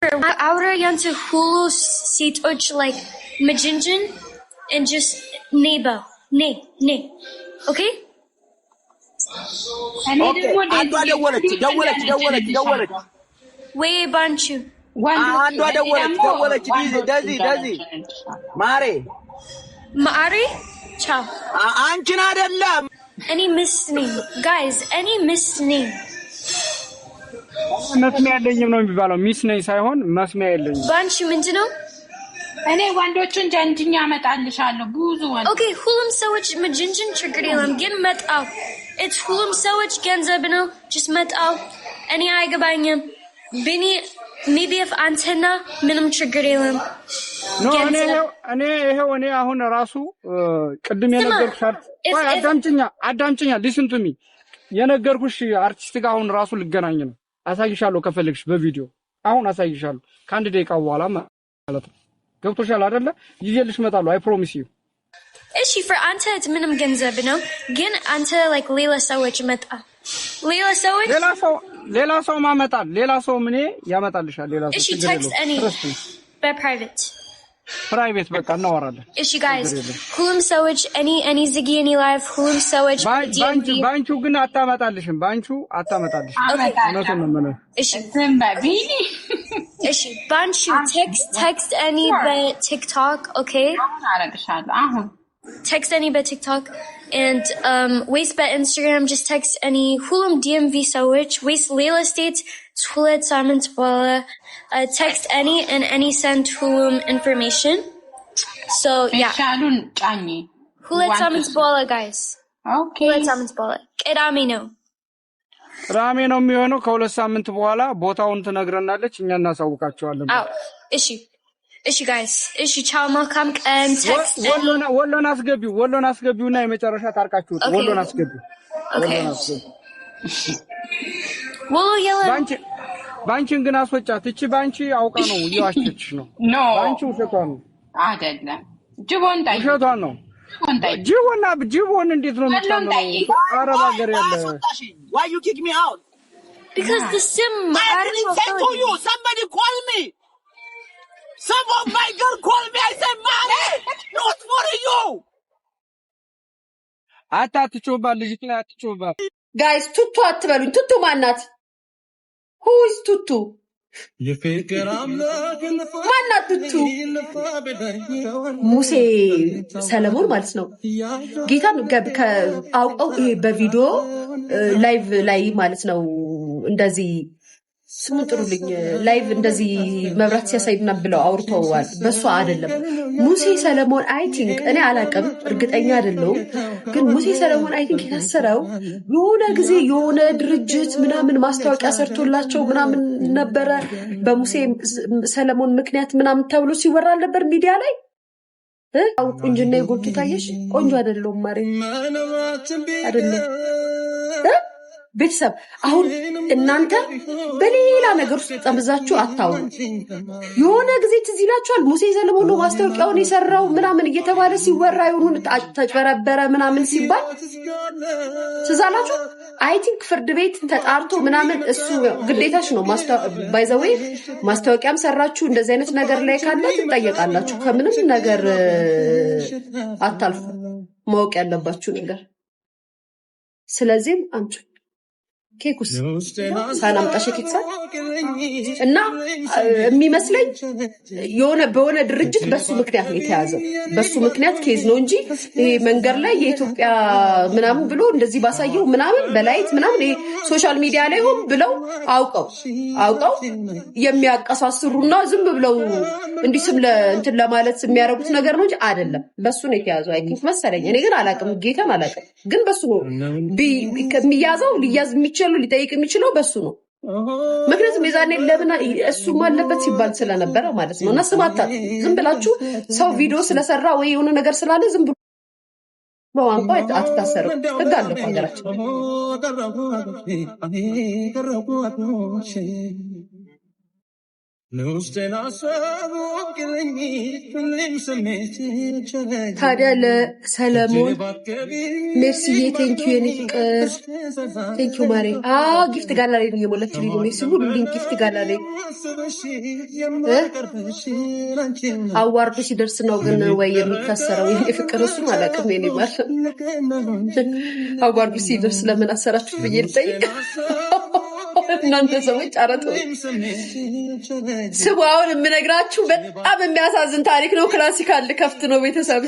Aura yanto hulu sitoch like majinjin and just neighbor. Ne. Okay? Way banchu. Mari? Ciao. Any missed name? Guys, any missed name? መስሚያ ያለኝም ነው የሚባለው ሚስ ነኝ ሳይሆን መስሚያ ያለኝም ባንቺ ምንድነው እኔ ወንዶቹን ጀንጅኛ አመጣልሻለሁ ብዙ ወንድ ኦኬ ሁሉም ሰዎች መጀንጅን ችግር የለም ግን መጣው it's ሁሉም ሰዎች ገንዘብ ነው just መጣው እኔ አይገባኝም ቢኒ maybe if አንተና ምንም ችግር የለም እኔ አሁን ራሱ ቅድም የነገርኩሽ አዳምጪኛ listen to me የነገርኩሽ አርቲስት ጋር አሁን ራሱ ልገናኝ ነው አሳይሻለሁ ከፈለግሽ በቪዲዮ አሁን አሳይሻለሁ ከአንድ ደቂቃ በኋላ ማለት ነው ገብቶሻል አይደለ ይዤልሽ መጣለሁ አይ ፕሮሚስ ዩ እሺ for አንተ ምንም ገንዘብ ነው ግን አንተ like ሌላ ሰዎች መጣ ሌላ ሰው ማመጣል ሌላ ሰው ምን ያመጣልሻል ሌላ ሰው እሺ text any private በቃ እናወራለን እሺ guys ሁሉም ሰዎች any ziggy any live ሁሉም ሰዎች ባንቹ ግን አታመጣልሽም እሺ እሺ ባንቹ text any TikTok okay አረግሻለሁ text any TikTok and waste by Instagram just text any ሁሉም DMV ሰዎች waste real estate ሁለት ሳምንት በኋላ text any send ሁሉም information so yeah ሻሉን ጫኝ ሁለት ሳምንት በኋላ guys okay ሁለት ሳምንት በኋላ ቅዳሜ ነው የሚሆነው ከሁለት ሳምንት በኋላ ቦታውን ትነግረናለች እኛ እናሳውቃቸዋለን እሺ guys እሺ ቻው መልካም ቀን text ወሎን አስገቢውና የመጨረሻ ታርቃችሁት ወሎን አስገቢው ወሎ ያለ ባንቺን ግን አስወጫት እቺ ባንቺ አውቃ ነው ይዋሽችሽ ነው ባንቺ ውሸቷን ነው አይደለም ጅቦን ታይ ውሸቷን ነው ጅቦን እንዴት ነው የምታመው አረብ ሀገር ያለ why you kick me out because the sim I didn't say to you somebody call me some of my girl call me I said Mari not for you አታትጮባ ልጅት ላይ አትጮባ guys ቱቱ አትበሉኝ ቱቱ ማናት who is tutu ማናት ቱቱ ሙሴ ሰለሞን ማለት ነው ጌታን አውቀው ይሄ በቪዲዮ ላይቭ ላይ ማለት ነው እንደዚህ ስሙ ጥሩልኝ ላይቭ እንደዚህ መብራት ሲያሳይና ብለው አውርተዋል በሷ አይደለም ሙሴ ሰለሞን አይ ቲንክ እኔ አላቀም እርግጠኛ አይደለሁም ግን ሙሴ ሰለሞን አይ ቲንክ የታሰረው የሆነ ጊዜ የሆነ ድርጅት ምናምን ማስታወቂያ ሰርቶላቸው ምናምን ነበረ በሙሴ ሰለሞን ምክንያት ምናምን ተብሎ ሲወራል ነበር ሚዲያ ላይ ቁንጅና ይጎቱ ታየሽ ቆንጆ አይደለም ማሪ አይደለም ቤተሰብ አሁን እናንተ በሌላ ነገር ውስጥ ተጠምዛችሁ አታውሩ የሆነ ጊዜ ትዝ ይላችኋል ሙሴ ሰለሞን ማስታወቂያውን የሰራው ምናምን እየተባለ ሲወራ ይሁን ተጨበረበረ ምናምን ሲባል ትዛላችሁ አይ ቲንክ ፍርድ ቤት ተጣርቶ ምናምን እሱ ግዴታሽ ነው ባይ ዘ ዌይ ማስታወቂያም ሰራችሁ እንደዚህ አይነት ነገር ላይ ካለ ትጠየቃላችሁ ከምንም ነገር አታልፉ ማወቅ ያለባችሁ ነገር ስለዚህ አንቺ ኬኩስ ሳላምጣሽ ኬክሳ እና የሚመስለኝ በሆነ ድርጅት በሱ ምክንያት ነው የተያዘው በሱ ምክንያት ኬዝ ነው እንጂ ይሄ መንገር ላይ የኢትዮጵያ ምናምን ብሎ እንደዚህ ባሳየው ምናምን በላይት ምናምን ይሄ ሶሻል ሚዲያ ላይ ሆም ብለው አውቀው የሚያቀሳስሩና ዝም ብለው እንዲስም እንትን ለማለት የሚያረጉት ነገር ነው እንጂ አይደለም በሱ ነው የተያዘው አይ ቲንክ መሰለኝ እኔ ግን አላቅም ጌታን አላቅም ግን በሱ ነው የሚያዘው ሊያዝ የሚችለው ሊጠይቅ የሚችለው በሱ ነው ምክንያቱም የዛኔ ለምን እሱ ማለበት ሲባል ስለነበረ ማለት ነው እና ስማታ ዝም ብላችሁ ሰው ቪዲዮ ስለሰራ ወይ የሆነ ነገር ስላለ ዝም ብሎ በዋንቋ አትታሰሩ ህግ አለ ሀገራችን ታዲያ ለሰለሞን ሜርሲዬ ቴንኪዩ የኔ ፍቅር ቴንኪዩ ማሬ። ጊፍት ጋላሪ ነው የሞላችልኝ ነው ሜርሲ ሁሉልኝ ጊፍት ጋላሪ አዋርዱ ሲደርስ ነው ግን ወይ የሚታሰረው የኔ ፍቅር እሱን አላውቅም። የኔ ማር አዋርዱ ሲደርስ ለምን አሰራችሁ ብዬ ልጠይቅ እናንተ ሰዎች አረጡ ስሙ። አሁን የምነግራችሁ በጣም የሚያሳዝን ታሪክ ነው። ክላሲካል ከፍት ነው ቤተሰብ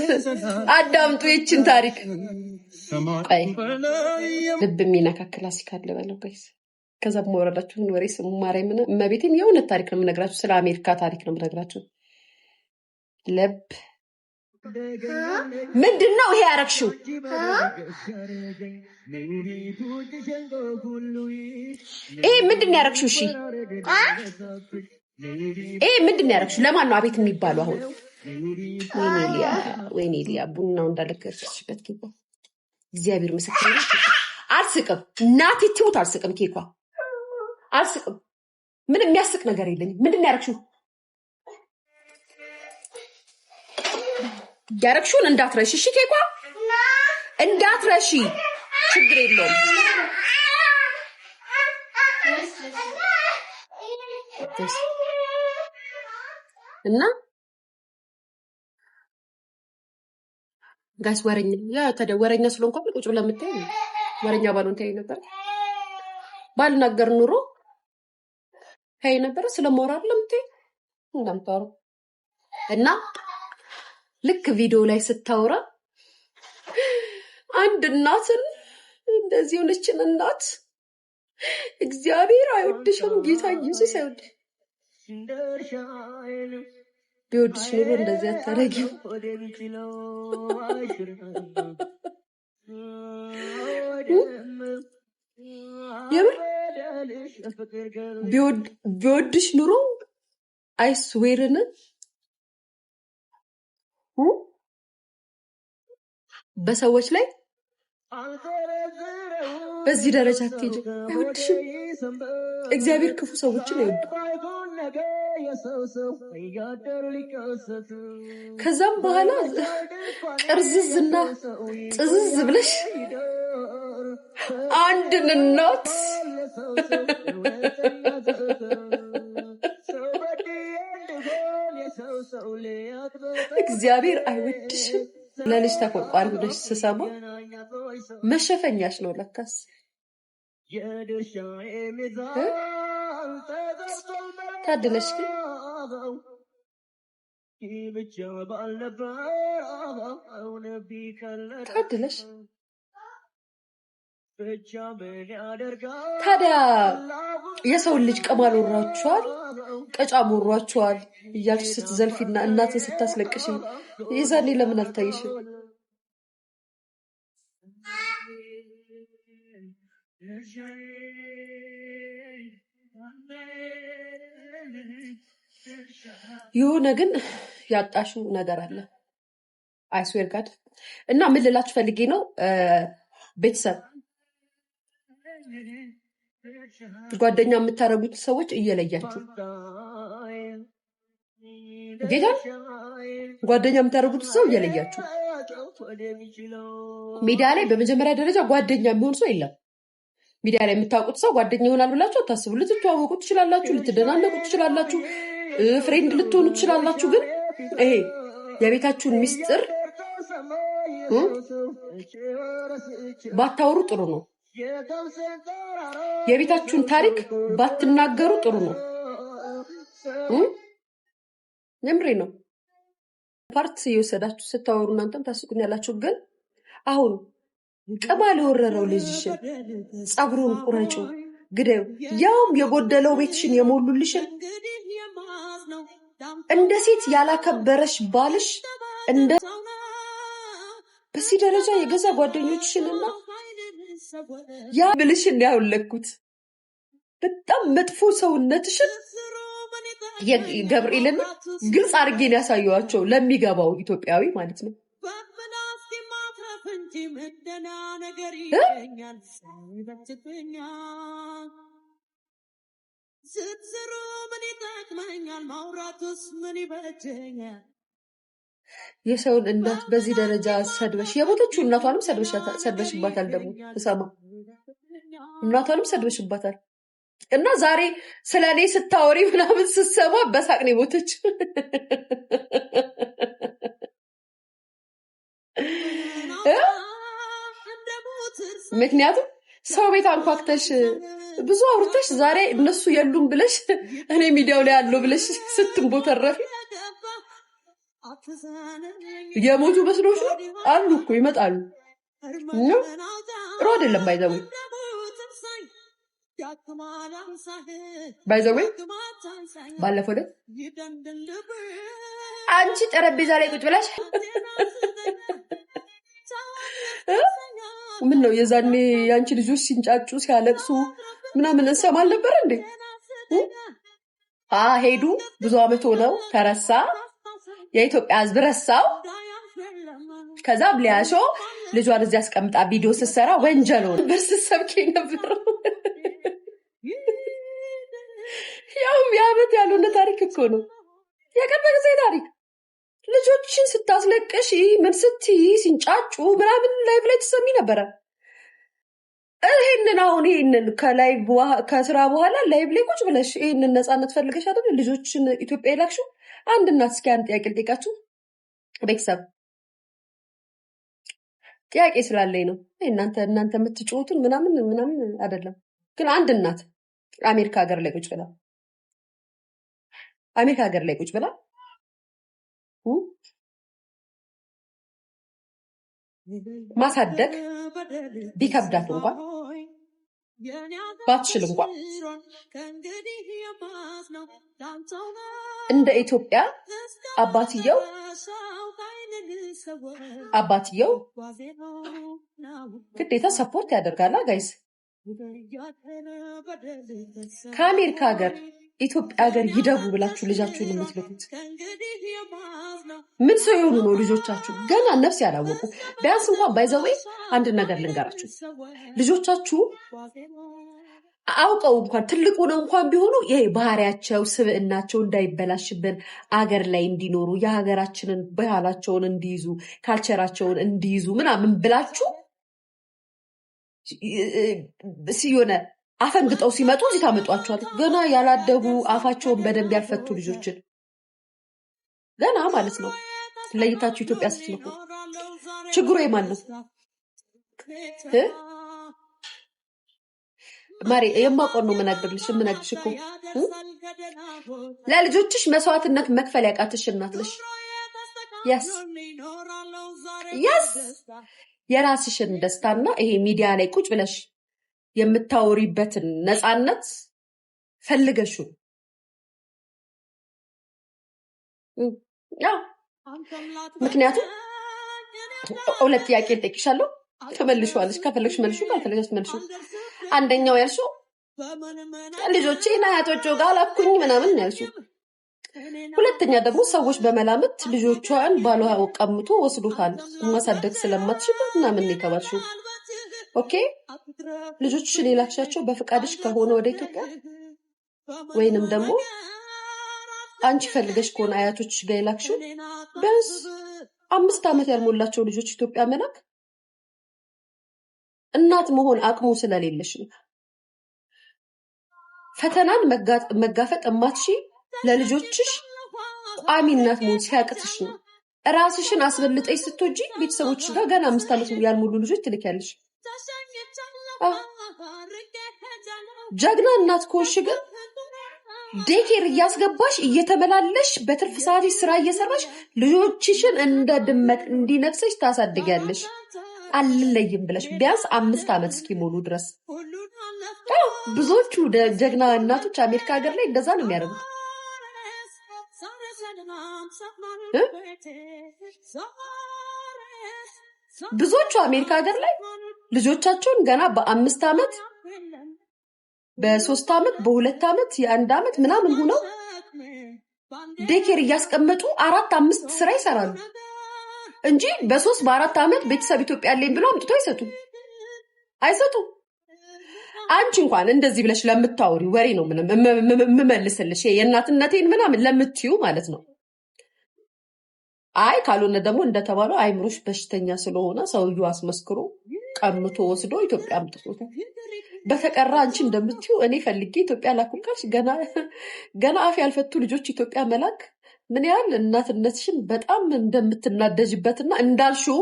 አዳምጡ ይችን ታሪክ። አይ ልብ የሚነካ ክላሲካል በለው ጋይስ። ከዛ በመወረዳችሁን ወሬ ስሙ ማርያም እና እመቤቴን የእውነት ታሪክ ነው የምነግራችሁ። ስለ አሜሪካ ታሪክ ነው የምነግራችሁ። ልብ ምንድነው ይሄ ያረክሽው? ይሄ ምንድነው ያረክሽው? እሺ ይሄ ምንድነው ያረክሽው? ለማን ነው አቤት የሚባለው? አሁን ወይኔ ሊያ ቡናው እንዳለከርሽበት ኬኳ እግዚአብሔር ምስክር ነው። አልስቅም እናቴ ትሙት አልስቅም። ኬኳ አልስቅም። ምን የሚያስቅ ነገር የለኝም። ምንድነው ያረክሽው? ያረክሽውን እንዳትረሺ እሺ። ኬኳ እንዳትረሺ ችግር የለውም። እና ጋስ ወረኛ ተደወረኛ ስለሆንኩ ቁጭ ብለን የምታይ ወረኛ ባሉን ታይ ነበር። ባልናገር ኑሮ ታይ ነበር። ስለሞራል ለምታይ እንደምታወሩ እና ልክ ቪዲዮ ላይ ስታወራ አንድ እናትን እንደዚህ ሆነችን እናት እግዚአብሔር አይወድሽም፣ ጌታ ኢየሱስ አይወድሽ። ቢወድሽ ኑሮ እንደዚህ አታረጊው። የምር ቢወድሽ ኑሮ አይስዌርን በሰዎች ላይ በዚህ ደረጃ አትሄጂ። አይወድሽም። እግዚአብሔር ክፉ ሰዎችን አይወድም። ከዛም በኋላ ቅርዝዝና ጥዝዝ ብለሽ አንድን እናት እግዚአብሔር አይወድሽም ለልጅ ተቆርቋሪ ሆነሽ ስሰማ መሸፈኛሽ ነው ለካስ። ታድለሽ ግን ታድለሽ። ታዲያ የሰውን ልጅ ቀማል ወሯችኋል፣ ቀጫም ወሯችኋል እያልሽ ስትዘልፊና እናትን ስታስለቅሽ የዛኔ ለምን አልታይሽም? የሆነ ግን ያጣሽው ነገር አለ አይስዌር ጋድ። እና ምን ልላችሁ ፈልጌ ነው ቤተሰብ ጓደኛ የምታረጉት ሰዎች እየለያችሁ ጌታ ጓደኛ የምታረጉት ሰው እየለያችሁ። ሚዲያ ላይ በመጀመሪያ ደረጃ ጓደኛ የሚሆን ሰው የለም። ሚዲያ ላይ የምታውቁት ሰው ጓደኛ ይሆናል ብላችሁ አታስቡ። ልትተዋወቁ ትችላላችሁ፣ ልትደናነቁ ትችላላችሁ፣ ፍሬንድ ልትሆኑ ትችላላችሁ። ግን ይሄ የቤታችሁን ሚስጥር ባታወሩ ጥሩ ነው። የቤታችሁን ታሪክ ባትናገሩ ጥሩ ነው። የምሬ ነው። ፓርት እየወሰዳችሁ ስታወሩ እናንተም ታስቁኛላችሁ። ግን አሁን ቅማል የወረረው ልጅሽን ጸጉሩን ቁረጩ፣ ግደው፣ ያውም የጎደለው ቤትሽን የሞሉልሽን እንደ ሴት ያላከበረሽ ባልሽ እንደ በዚህ ደረጃ የገዛ ጓደኞችሽንና ያ ብልሽን ያውለኩት በጣም መጥፎ ሰውነትሽን ገብርኤልን ግልጽ አድርጌን ያሳየዋቸው ለሚገባው ኢትዮጵያዊ ማለት ነው። የሰውን እናት በዚህ ደረጃ ሰድበሽ የሞተችው እናቷንም ሰድበሽባታል። ደግሞ ተሰማ እናቷንም ሰድበሽባታል። እና ዛሬ ስለኔ ስታወሪ ምናምን ስትሰማ በሳቅ ነው የሞተች። ምክንያቱም ሰው ቤት አንኳክተሽ ብዙ አውርተሽ ዛሬ እነሱ የሉም ብለሽ እኔ ሚዲያው ላይ ያለው ብለሽ ስትንቦተረፊ የሞቱ መስሎሽ ነው። አሉ እኮ ይመጣሉ። ጥሩ አይደለም። ባይዘዌ ባለፈው ዕለት አንቺ ጠረጴዛ ላይ ቁጭ ብለሽ ምን ነው የዛኔ ያንቺ ልጆች ሲንጫጩ ሲያለቅሱ ምናምን እንሰማል ነበር እንዴ? ሄዱ ብዙ አመት ሆነው ተረሳ። የኢትዮጵያ ሕዝብ ረሳው። ከዛም ሊያሾ ልጇን እዚህ አስቀምጣ ቪዲዮ ስትሰራ ወንጀል ነው በስተሰብኬ ነበር። ያው ያመት ያሉነ ታሪክ እኮ ነው። የቀበለ ጊዜ ታሪክ ልጆችን ስታስለቅሽ ምን ስትይ ሲንጫጩ ምናምን ላይቭ ላይ ትሰሚ ነበረ። ይሄንን አሁን ይሄንን ከስራ በኋላ ላይቭ ላይ ቁጭ ብለሽ ይሄንን ነፃነት ፈልገሽ አይደል ልጆችን ኢትዮጵያ ይላክሽው። አንድ እናት እስኪ አንድ ጥያቄ ልጠይቃችሁ ቤተሰብ። ጥያቄ ስላለኝ ነው። እናንተ የምትጮቱን ምናምን አይደለም። ግን አንድ እናት አሜሪካ ሀገር ላይ ቁጭ ብላ ማሳደግ ቢከብዳት እንኳን ባትችል እንኳን እንደ ኢትዮጵያ አባትየው ግዴታ ሰፖርት ያደርጋላ ጋይስ። ከአሜሪካ ሀገር ኢትዮጵያ ሀገር ይደቡ ብላችሁ ልጃችሁን የምትልኩት ምን ሰው የሆኑ ነው? ልጆቻችሁ ገና ነፍስ ያላወቁ ቢያንስ እንኳን ባይዘዌ አንድ ነገር ልንገራችሁ። ልጆቻችሁ አውቀው እንኳን ትልቁ ነው እንኳን ቢሆኑ ይሄ ባህሪያቸው ስብዕናቸው እንዳይበላሽብን አገር ላይ እንዲኖሩ የሀገራችንን ባህላቸውን እንዲይዙ ካልቸራቸውን እንዲይዙ ምናምን ብላችሁ ሲሆነ አፈንግጠው ሲመጡ እዚህ ታመጧቸዋል። ገና ያላደጉ አፋቸውን በደንብ ያልፈቱ ልጆችን ገና ማለት ነው ለይታችሁ ኢትዮጵያ ስትልኩ ችግሩ የማን ነው? ማሪ የማቆን ነው የምነግርሽ እኮ ለልጆችሽ መስዋዕትነት መክፈል ያቃተሽ እናት ነሽ። ያስ የራስሽን ደስታና ይሄ ሚዲያ ላይ ቁጭ ብለሽ የምታወሪበትን ነፃነት ፈልገሹ ምክንያቱም ሁለት ጥያቄ ልጠይቅሻለሁ። ተመልሽዋለሽ። ከፈለግሽ መልሹ፣ ካልፈለግሽ መልሹ። አንደኛው ያልሽው ልጆቼን አያቶቹ ጋር ላኩኝ ምናምን ያልሽው። ሁለተኛ ደግሞ ሰዎች በመላምት ልጆቿን ባሏ ቀምቶ ወስዶታል ማሳደግ ስለማትችል ምናምን የተባልሽው። ኦኬ ልጆችሽን የላክሻቸው በፍቃድሽ ከሆነ ወደ ኢትዮጵያ ወይንም ደግሞ አንቺ ፈልገሽ ከሆነ አያቶችሽ ጋር የላክሽው ቢያንስ 5 ዓመት ያልሞላቸው ልጆች ኢትዮጵያ መላክ እናት መሆን አቅሙ ስለሌለሽ ነው። ፈተናን መጋፈጥ እማትሺ ለልጆችሽ ቋሚ እናት መሆን ሲያቅትሽ ነው። ራስሽን አስበልጠሽ ስትወጂ ቤተሰቦችሽ ጋር ገና 5 ዓመት ያልሞሉ ልጆች ትልኪያለሽ። ጀግና እናት ከሆንሽ ግን ዴኬር እያስገባሽ እየተመላለሽ በትርፍ ሰዓትሽ ስራ እየሰራሽ ልጆችሽን እንደ ድመት እንዲነክሰሽ ታሳድጊያለሽ። አልለይም ብለሽ ቢያንስ 5 ዓመት እስኪሞሉ ድረስ። ብዙዎቹ ጀግና እናቶች አሜሪካ ሀገር ላይ እንደዛ ነው የሚያደርጉት። ብዙዎቹ አሜሪካ ሀገር ላይ ልጆቻቸውን ገና በ5 ዓመት በ3 ዓመት በ2 ዓመት የ1 ዓመት ምናምን ሆነው ዴኬር እያስቀመጡ 4-5 ስራ ይሰራሉ እንጂ በ3 በ4 ዓመት ቤተሰብ ኢትዮጵያ ያለኝ ብለው አምጥቶ አይሰጡ። አንቺ እንኳን እንደዚህ ብለሽ ለምታወሪ ወሬ ነው ምንም የምመልስልሽ የእናትነቴን ምናምን ለምትዩ ማለት ነው። አይ ካልሆነ ደግሞ እንደተባለው አይምሮሽ በሽተኛ ስለሆነ ሰውዬው አስመስክሮ ቀምቶ ወስዶ ኢትዮጵያ አምጥቶታል። በተቀራ አንቺ እንደምትዩ እኔ ፈልጌ ኢትዮጵያ ላኩልካልሽ ገና አፍ ያልፈቱ ልጆች ኢትዮጵያ መላክ ምን ያህል እናትነትሽን በጣም እንደምትናደጅበትና እንዳልሽው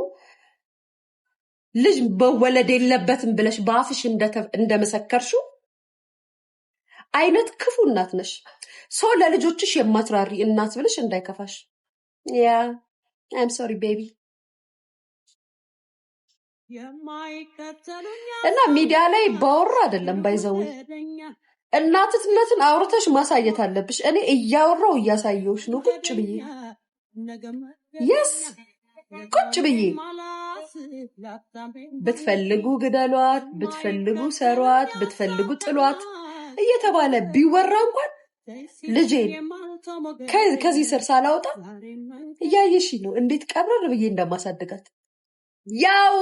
ልጅ በወለድ የለበትም ብለሽ በአፍሽ እንደመሰከርሽው አይነት ክፉ እናት ነሽ። ሰው ለልጆችሽ የማትራሪ እናት ብለሽ እንዳይከፋሽ። ያ I'm sorry baby እና ሚዲያ ላይ ባወራ አይደለም ባይዘው እናትነትን አውርተሽ ማሳየት አለብሽ። እኔ እያወራው እያሳየውሽ ነው ቁጭ ብዬ yes ቁጭ ብዬ ብትፈልጉ ግደሏት፣ ብትፈልጉ ሰሯት፣ ብትፈልጉ ጥሏት እየተባለ ቢወራ እንኳን ልጄን ከዚህ ስር ሳላወጣ እያየሽ ነው እንዴት ቀብረር ብዬ እንደማሳደጋት ያው